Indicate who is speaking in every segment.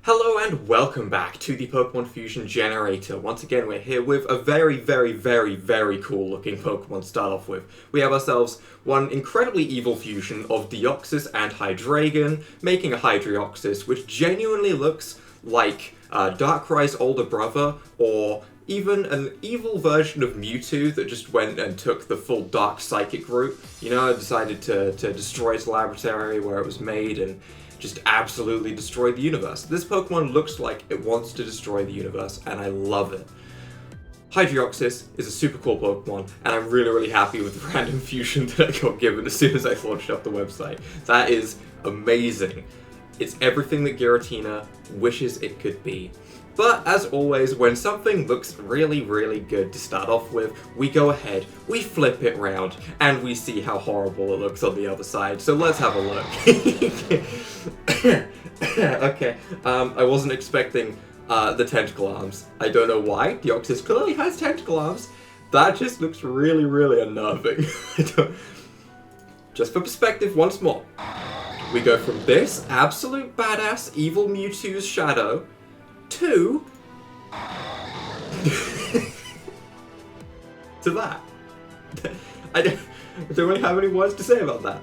Speaker 1: Hello and welcome back to the Pokemon Fusion Generator. Once again, we're here with a very cool looking Pokemon to start off with. We have ourselves one incredibly evil fusion of Deoxys and Hydreigon, making a Hydreoxys, which genuinely looks like Darkrai's older brother, or even an evil version of Mewtwo that just went and took the full Dark Psychic route. You know, decided to destroy its laboratory where it was made and just absolutely destroy the universe. This Pokemon looks like it wants to destroy the universe, and I love it. Hydreoxys is a super cool Pokemon, and I'm really happy with the random fusion that I got given as soon as I launched up the website. That is amazing. It's everything that Giratina wishes it could be. But as always, when something looks really good to start off with, we go ahead, we flip it round, and we see how horrible it looks on the other side. So let's have a look. Okay, I wasn't expecting the tentacle arms. I don't know why. Deoxys clearly has tentacle arms. That just looks really unnerving. Just for perspective once more. We go from this absolute badass evil Mewtwo's shadow to that. I don't really have any words to say about that.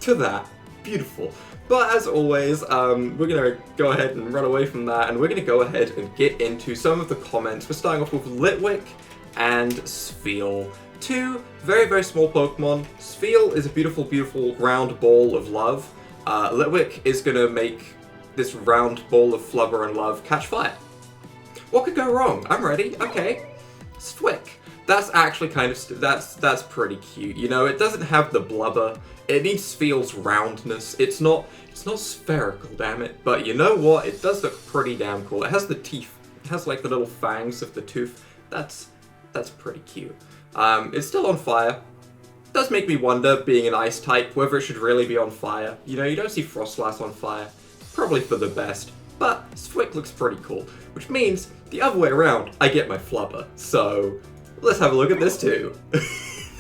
Speaker 1: To that. Beautiful. But as always, we're gonna go ahead and run away from that, and we're gonna go ahead and get into some of the comments. We're starting off with Litwick and Spheal. Two very small Pokemon. Spheal is a beautiful round ball of love. Litwick is gonna make this round ball of flubber and love catch fire. What could go wrong? I'm ready. Okay. Stwick. That's actually kind of that's pretty cute. You know, it doesn't have the blubber. It needs Spheal's roundness. It's not spherical, damn it. But you know what? It does look pretty damn cool. It has the teeth. It has like the little fangs of the tooth. That's pretty cute. It's still on fire. It does make me wonder, being an ice type, whether it should really be on fire. You know, you don't see Frostlass on fire. Probably for the best, but Stwick looks pretty cool, which means the other way around, I get my flubber. So let's have a look at this too.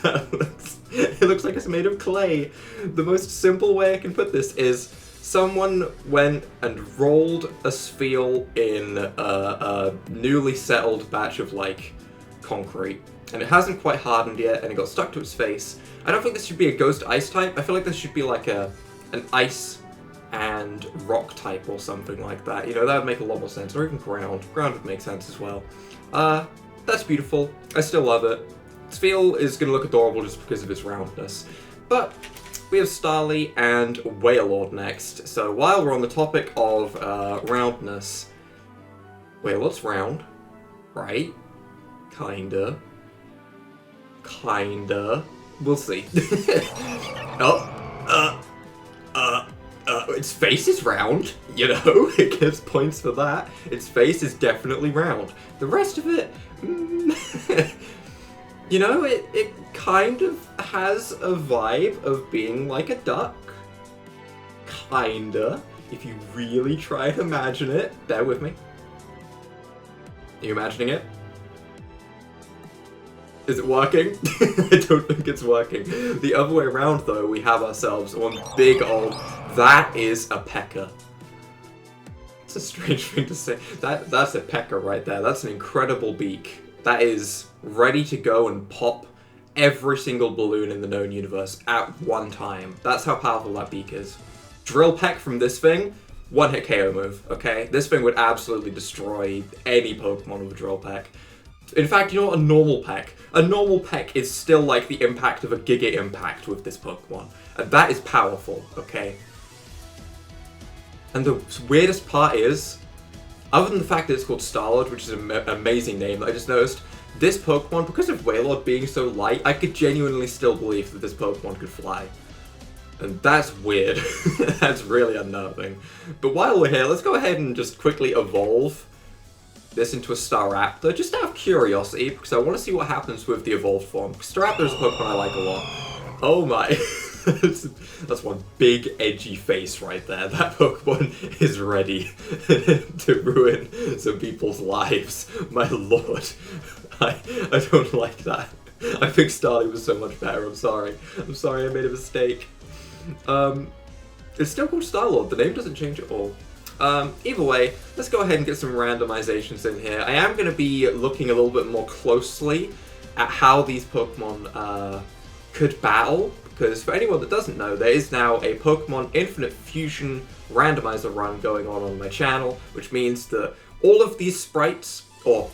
Speaker 1: It looks like it's made of clay. The most simple way I can put this is someone went and rolled a Spheal in a newly settled batch of like concrete, and it hasn't quite hardened yet, and it got stuck to its face. I don't think this should be a ghost ice type. I feel like this should be like an ice and rock type or something like that. You know, that would make a lot more sense. Or even ground. Ground would make sense as well. That's beautiful. I still love it. Spheal is going to look adorable just because of its roundness. But we have Starly and Wailord next. So while we're on the topic of roundness, Wailord's round, right? Kinda. We'll see. Its face is round, you know, it gives points for that. Its face is definitely round. The rest of it, you know, it kind of has a vibe of being like a duck. Kinda. If you really try to imagine it, bear with me. Are you imagining it? Is it working? I don't think it's working. The other way around, though, we have ourselves one big old... That is a pecker. It's a strange thing to say. That's a pecker right there. That's an incredible beak. That is ready to go and pop every single balloon in the known universe at one time. That's how powerful that beak is. Drill peck from this thing, one-hit KO move, okay? This thing would absolutely destroy any Pokemon with a drill peck. In fact, you know what? A normal peck. A normal peck is still like the impact of a Giga Impact with this Pokemon. And that is powerful, okay? And the weirdest part is, other than the fact that it's called Starlord, which is an amazing name that I just noticed, this Pokemon, because of Wailord being so light, I could genuinely still believe that this Pokemon could fly. And that's weird. That's really unnerving. But while we're here, let's go ahead and just quickly evolve this into a Staraptor, just out of curiosity, because I want to see what happens with the evolved form. Staraptor is a Pokemon I like a lot. Oh my. That's one big edgy face right there. That Pokemon is ready to ruin some people's lives. My lord. I don't like that. I think Starly was so much better. I'm sorry. I'm sorry I made a mistake. It's still called Starlord. The name doesn't change at all. Either way, let's go ahead and get some randomizations in here. I am going to be looking a little bit more closely at how these Pokemon could battle, because for anyone that doesn't know, there is now a Pokemon Infinite Fusion randomizer run going on my channel, which means that all of these sprites, or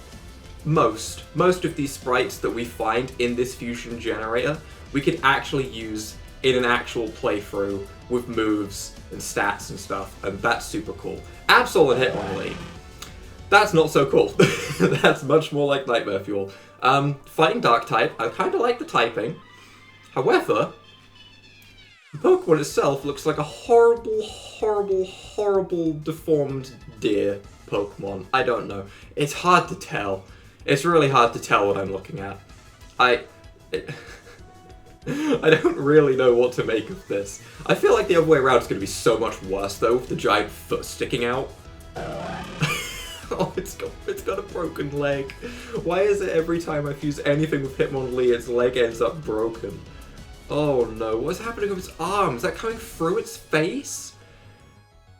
Speaker 1: most of these sprites that we find in this fusion generator, we could actually use in an actual playthrough with moves and stats and stuff, and that's super cool. Absol and Hitmonlee. That's not so cool. That's much more like Nightmare Fuel. Fighting Dark type, I kind of like the typing. However, the Pokemon itself looks like a horrible, horrible, horrible deformed deer Pokemon. I don't know. It's hard to tell. It's really hard to tell what I'm looking at. I don't really know what to make of this. I feel like the other way around is going to be so much worse, though, with the giant foot sticking out. Oh, it's got a broken leg. Why is it every time I fuse anything with Hitmonlee, its leg ends up broken? Oh no, what's happening with its arm? Is that coming through its face?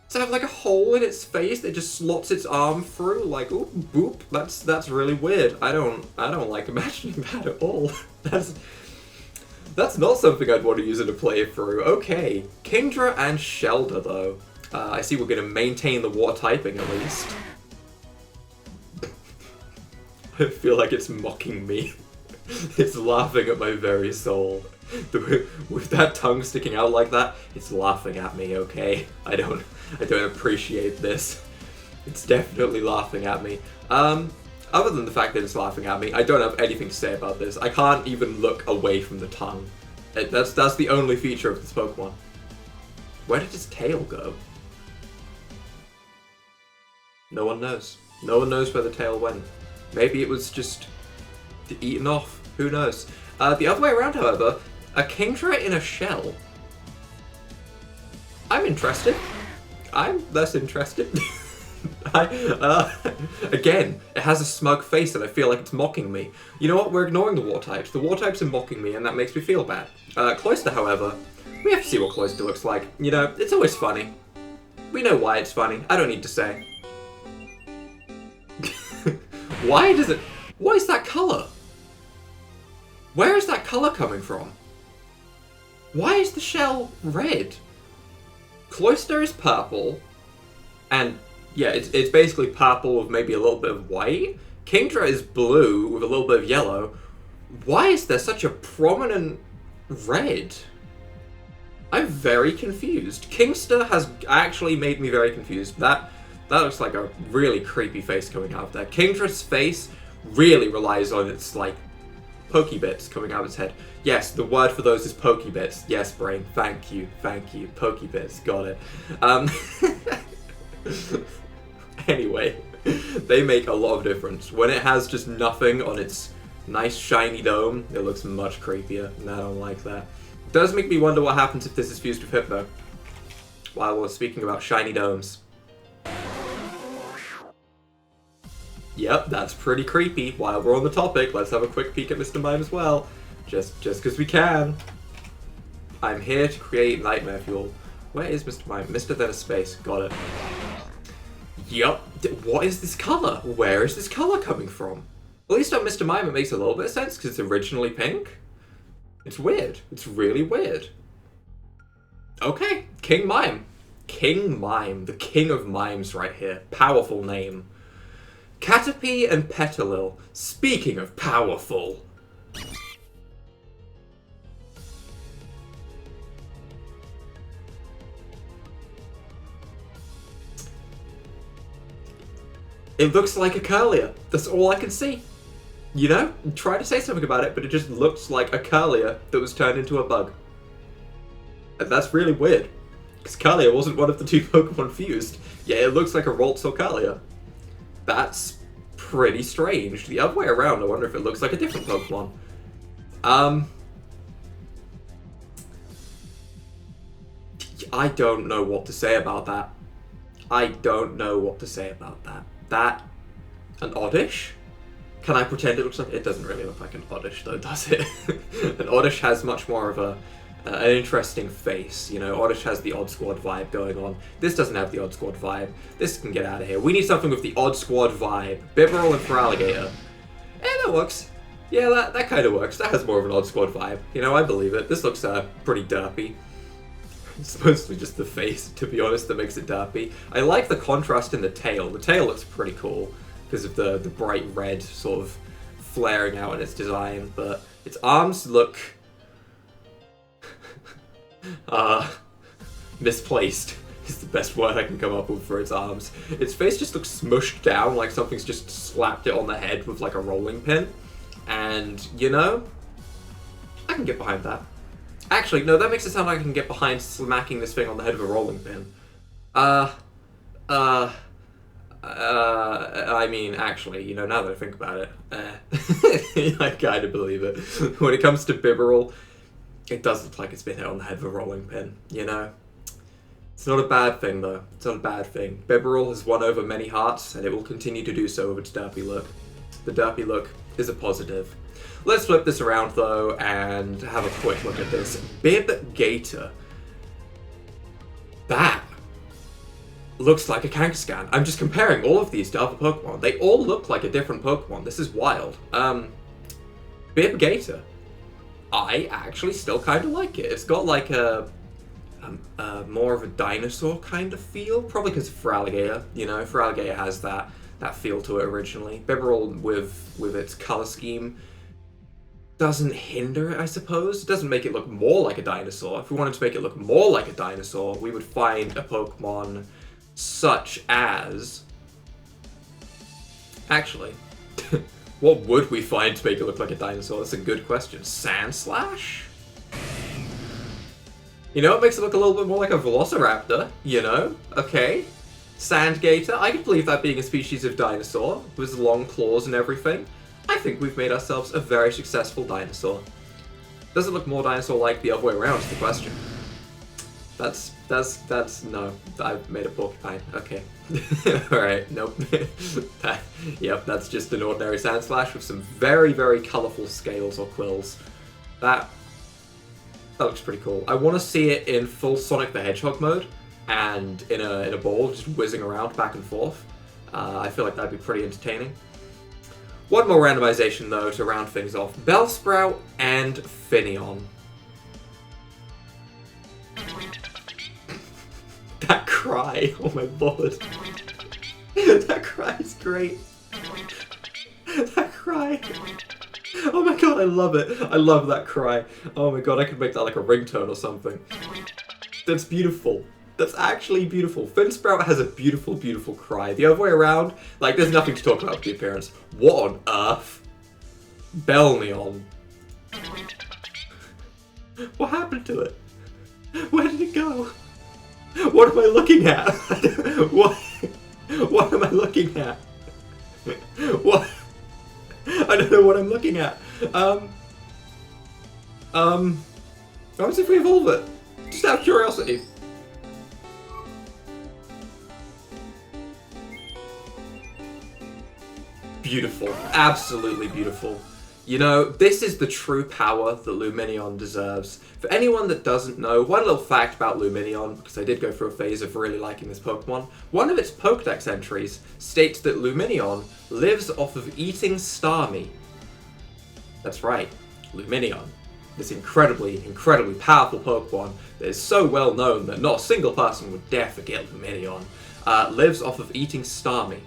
Speaker 1: Does it have like a hole in its face that just slots its arm through? Like, ooh, boop. That's really weird. I don't like imagining that at all. That's not something I'd want to use in a playthrough. Okay, Kingdra and Shelder though. I see we're going to maintain the water typing at least. I feel like it's mocking me. It's laughing at my very soul. With that tongue sticking out like that, it's laughing at me, okay? I don't appreciate this. It's definitely laughing at me. Other than the fact that it's laughing at me, I don't have anything to say about this. I can't even look away from the tongue. That's the only feature of this Pokemon. Where did its tail go? No one knows. No one knows where the tail went. Maybe it was just eaten off. Who knows? The other way around, however, a Kingdra in a shell. I'm interested. I'm less interested. Again, it has a smug face and I feel like it's mocking me. You know what? We're ignoring the war types. The war types are mocking me and that makes me feel bad. Cloyster, however, we have to see what Cloyster looks like. You know, it's always funny. We know why it's funny. I don't need to say. Why does it... What is that colour? Where is that colour coming from? Why is the shell red? Cloyster is purple, and yeah, it's basically purple with maybe a little bit of white. Kingdra is blue with a little bit of yellow. Why is there such a prominent red? I'm very confused. Kingster has actually made me very confused. That looks like a really creepy face coming out of there. Kingdra's face really relies on its, like, Pokebits coming out of its head. Yes, the word for those is Pokebits. Yes, brain. Thank you. Pokebits. Got it. Anyway, they make a lot of difference. When it has just nothing on its nice shiny dome, it looks much creepier, and I don't like that. It does make me wonder what happens if this is fused with Hypno. While we're speaking about shiny domes. Yep, that's pretty creepy. While we're on the topic, let's have a quick peek at Mr. Mime as well. Just because we can. I'm here to create Nightmare Fuel. Where is Mr. Mime? Mr. Then a space. Got it. Yup. What is this colour? Where is this colour coming from? At least on Mr. Mime it makes a little bit of sense because it's originally pink. It's weird. It's really weird. Okay. King Mime. King Mime. The king of mimes right here. Powerful name. Caterpie and Petalil. Speaking of powerful. It looks like a Curlier. That's all I can see. You know? Try to say something about it, but it just looks like a Curlier that was turned into a bug. And that's really weird. Because Curlier wasn't one of the two Pokemon fused. Yeah, it looks like a Ralts or Curlier. That's pretty strange. The other way around, I wonder if it looks like a different Pokemon. I don't know what to say about that. That... An Oddish? Can I pretend it looks like... It doesn't really look like an Oddish though, does it? An Oddish has much more of a an interesting face. You know, Oddish has the Odd Squad vibe going on. This doesn't have the Odd Squad vibe. This can get out of here. We need something with the Odd Squad vibe. Bibberel and Feraligatr. That works. Yeah, that kind of works. That has more of an Odd Squad vibe. You know, I believe it. This looks pretty derpy. It's mostly just the face, to be honest, that makes it derpy. I like the contrast in the tail. The tail looks pretty cool because of the bright red sort of flaring out in its design, but its arms look misplaced is the best word I can come up with for its arms. Its face just looks smushed down like something's just slapped it on the head with like a rolling pin. And, you know, I can get behind that. Actually, no, that makes it sound like I can get behind smacking this thing on the head of a rolling pin. I mean, actually, you know, now that I think about it, I kind of believe it. When it comes to Bibberel, it does look like it's been hit on the head of a rolling pin, you know? It's not a bad thing, though. It's not a bad thing. Bibberel has won over many hearts, and it will continue to do so with its derpy look. The derpy look is a positive. Let's flip this around, though, and have a quick look at this. Bibgator. That looks like a Kangaskhan. I'm just comparing all of these to other Pokemon. They all look like a different Pokemon. This is wild. Bibgator. I actually still kind of like it. It's got like a more of a dinosaur kind of feel, probably because of Feraligatr. You know, Feraligatr has that feel to it originally. Bibberel with its color scheme doesn't hinder it, I suppose. It doesn't make it look more like a dinosaur. If we wanted to make it look more like a dinosaur, we would find a Pokemon such as... Actually, what would we find to make it look like a dinosaur? That's a good question. Sandslash? You know, it makes it look a little bit more like a Velociraptor, you know? Okay. Sandgator, I could believe that being a species of dinosaur, with long claws and everything. I think we've made ourselves a very successful dinosaur. Does it look more dinosaur-like the other way around is the question. That's, no, I've made a porcupine, okay. Alright, nope. Yep, that's just an ordinary Sandslash with some very, very colourful scales or quills. That looks pretty cool. I want to see it in full Sonic the Hedgehog mode, and in a ball, just whizzing around back and forth. I feel like that'd be pretty entertaining. One more randomization, though, to round things off. Bellsprout and Finneon. That cry, oh my lord. That cry is great. That cry. Oh my god, I love it. I love that cry. Oh my god, I could make that like a ringtone or something. That's beautiful. That's actually beautiful. Finsprout has a beautiful, beautiful cry. The other way around, like, there's nothing to talk about with the appearance. What on earth? Bellneon. What happened to it? Where did it go? What am I looking at? What am I looking at? What? I don't know what I'm looking at. I want to see if we evolve it. Just out of curiosity. Beautiful. Absolutely beautiful. You know, this is the true power that Lumineon deserves. For anyone that doesn't know, one little fact about Lumineon, because I did go through a phase of really liking this Pokemon, one of its Pokedex entries states that Lumineon lives off of eating Starmie. That's right, Lumineon. This incredibly, incredibly powerful Pokemon that is so well known that not a single person would dare forget Lumineon, lives off of eating Starmie.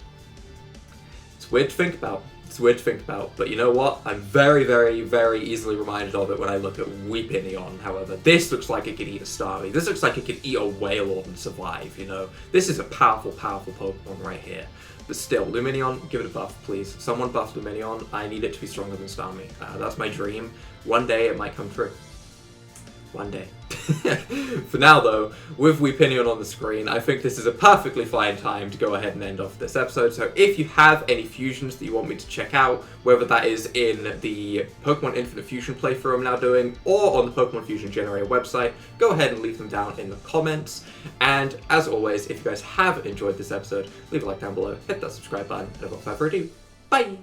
Speaker 1: It's weird to think about. It's weird to think about, but you know what? I'm very, very, very easily reminded of it when I look at Weepinion, however. This looks like it could eat a Starmie. This looks like it could eat a Wailord and survive, you know? This is a powerful, powerful Pokemon right here. But still, Lumineon, give it a buff, please. Someone buff Lumineon. I need it to be stronger than Starmie. That's my dream. One day it might come true. One day. For now, though, with Weepinion on the screen, I think this is a perfectly fine time to go ahead and end off this episode. So if you have any fusions that you want me to check out, whether that is in the Pokemon Infinite Fusion playthrough I'm now doing, or on the Pokemon Fusion Generator website, go ahead and leave them down in the comments. And as always, if you guys have enjoyed this episode, leave a like down below, hit that subscribe button, and without further ado, bye!